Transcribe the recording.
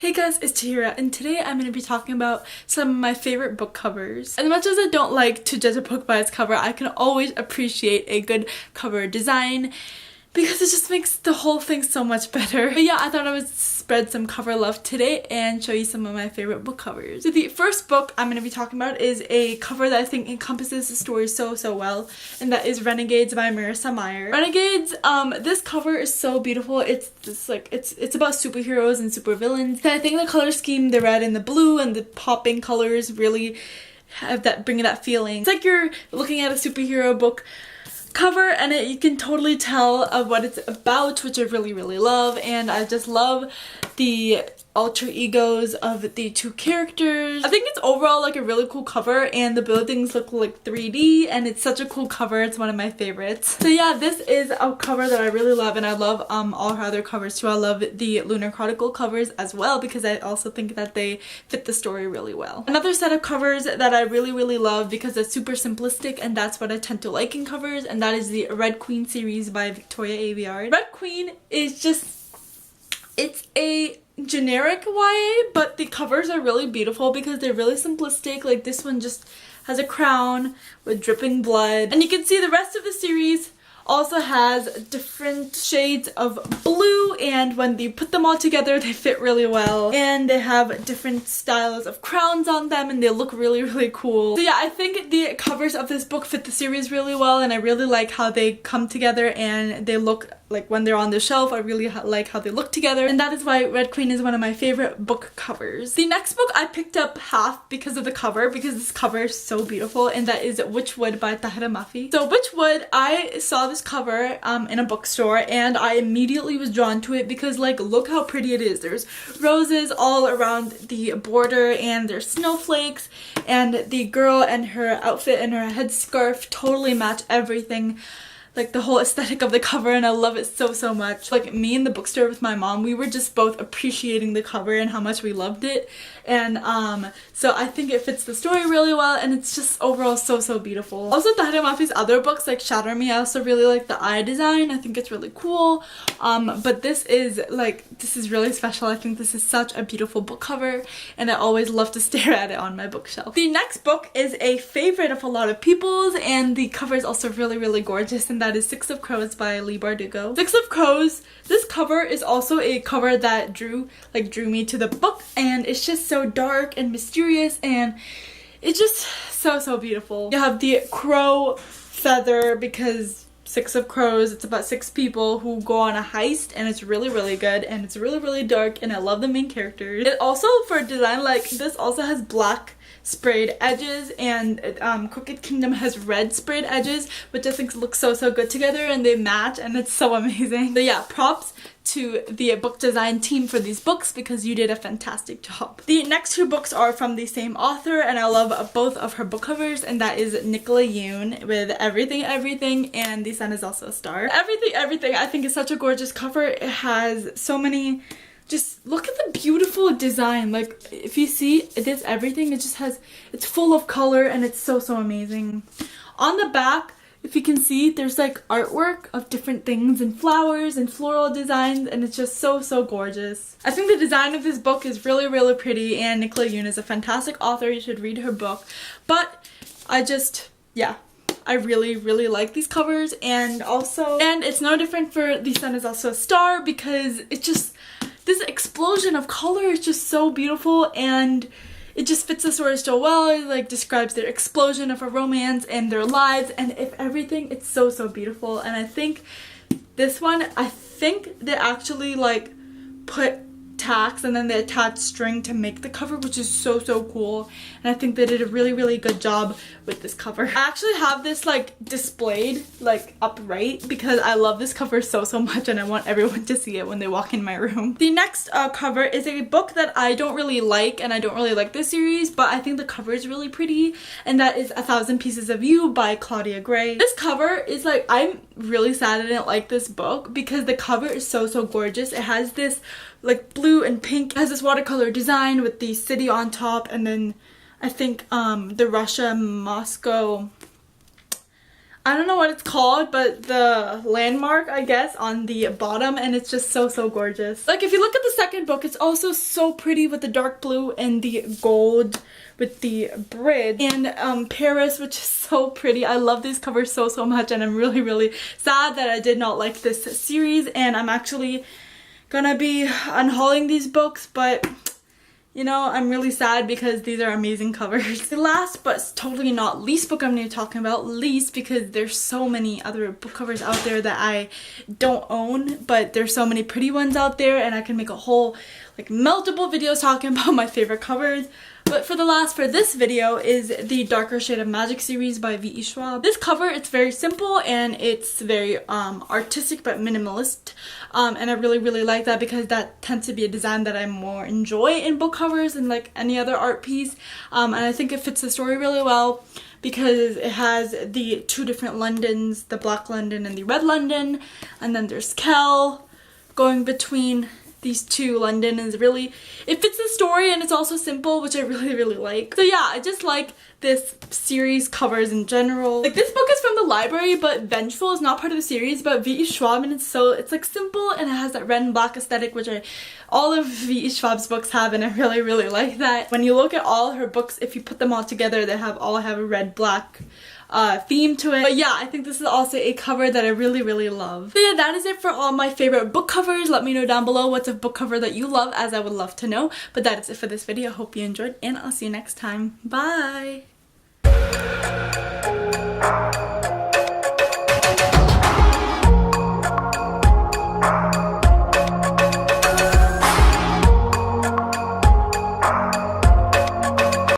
Hey guys, it's Tahira, and today I'm going to be talking about some of my favorite book covers. As much as I don't like to judge a book by its cover, I can always appreciate a good cover design because it just makes the whole thing so much better. But yeah, I thought I would spread some cover love today and show you some of my favorite book covers. So the first book I'm going to be talking about is a cover that I think encompasses the story so well, and that is Renegades by Marissa Meyer. Renegades, this cover is so beautiful. It's just like, it's about superheroes and supervillains. And I think the color scheme, the red and the blue and the popping colors really have that, bring that feeling. It's like you're looking at a superhero book cover and you can totally tell of what it's about, which I really love. And I just love the alter egos of the two characters. I think it's overall like a really cool cover, and the buildings look like 3D, and it's such a cool cover. It's one of my favorites. So yeah, this is a cover that I really love, and I love all her other covers too. I love the Lunar Chronicle covers as well because I also think that they fit the story really well. Another set of covers that I really love because it's super simplistic, and that's what I tend to like in covers, and that is the Red Queen series by Victoria Aveyard. Red Queen is just, it's a generic YA, but the covers are really beautiful because they're really simplistic. Like this one just has a crown with dripping blood, and you can see the rest of the series also has different shades of blue, and when you put them all together they fit really well, and they have different styles of crowns on them and they look really cool. So yeah, I think the covers of this book fit the series really well, and I really like how they come together and they look like when they're on the shelf. I really like how they look together, and that is why Red Queen is one of my favorite book covers. The next book I picked up half because of the cover, because this cover is so beautiful, and that is Witchwood by tahira-z. So Witchwood, I saw this cover in a bookstore and I immediately was drawn to it because like look how pretty it is. There's roses all around the border and there's snowflakes, and the girl and her outfit and her headscarf totally match everything, like the whole aesthetic of the cover, and I love it so much. Like me in the bookstore with my mom, we were just both appreciating the cover and how much we loved it, and so I think it fits the story really well, and it's just overall so beautiful. Also tahira-z's other books like Shatter Me, I also really like the eye design. I think it's really cool, but this is really special. I think this is such a beautiful book cover, and I always love to stare at it on my bookshelf. The next book is a favorite of a lot of people's, and the cover is also really gorgeous, and that is Six of Crows by Leigh Bardugo. Six of Crows, this cover is also a cover that drew me to the book, and it's just so dark and mysterious, and it's just so beautiful. You have the crow feather because Six of Crows, it's about 6 people who go on a heist, and it's really good, and it's really dark, and I love the main characters. It also, for design, like this also has black sprayed edges, and Crooked Kingdom has red sprayed edges, which I think look so good together, and they match, and it's so amazing. So yeah, props to the book design team for these books because you did a fantastic job. The next 2 books are from the same author, and I love both of her book covers, and that is Nicola Yoon with Everything and The Sun Is Also a Star. Everything I think is such a gorgeous cover. It has so many, just look at the beautiful design. Like if you see this everything, it just has, it's full of color, and it's so amazing. On the back, if you can see, there's like artwork of different things and flowers and floral designs, and it's just so gorgeous. I think the design of this book is really pretty, and Nicola Yoon is a fantastic author. You should read her book. But I really like these covers, and it's no different for The Sun Is Also a Star because it just, this explosion of color is just so beautiful, and it just fits the story so well. It like describes their explosion of a romance and their lives, and if everything, it's so beautiful. And I think this one, I think they actually like put tacks and then they attach string to make the cover, which is so cool, and I think they did a really good job with this cover. I actually have this like displayed like upright because I love this cover so much, and I want everyone to see it when they walk in my room. The next cover is a book that I don't really like, and I don't really like this series, but I think the cover is really pretty, and that is 1,000 Pieces of You by Claudia Gray. This cover is like, I'm really sad I didn't like this book because the cover is so gorgeous. It has this like blue and pink, it has this watercolor design with the city on top, and then I think the Russia, Moscow, I don't know what it's called, but the landmark, I guess, on the bottom, and it's just so gorgeous. Like, if you look at the second book, it's also so pretty with the dark blue and the gold with the bridge, and Paris, which is so pretty. I love these covers so much, and I'm really sad that I did not like this series, and I'm actually gonna be unhauling these books, but you know, I'm really sad because these are amazing covers. The last but totally not least book I'm going to be talking about, least because there's so many other book covers out there that I don't own, but there's so many pretty ones out there, and I can make a whole like multiple videos talking about my favorite covers. But for this video is the Darker Shade of Magic series by V.E. Schwab. This cover, it's very simple and it's very artistic but minimalist, and I really like that because that tends to be a design that I more enjoy in book covers than like any other art piece, and I think it fits the story really well because it has the two different Londons, the Black London and the Red London, and then there's Kell going between these two London. Is really, it fits the story, and it's also simple, which I really like. So yeah, I just like this series covers in general. Like, this book is from the library, but Vengeful is not part of the series, but V.E. Schwab, and it's like simple, and it has that red and black aesthetic, which all of V.E. Schwab's books have, and I really like that. When you look at all her books, if you put them all together, they all have a red black theme to it. But yeah, I think this is also a cover that I really love. So yeah, that is it for all my favorite book covers. Let me know down below what's a book cover that you love, as I would love to know. But that is it for this video. Hope you enjoyed, and I'll see you next time. Bye!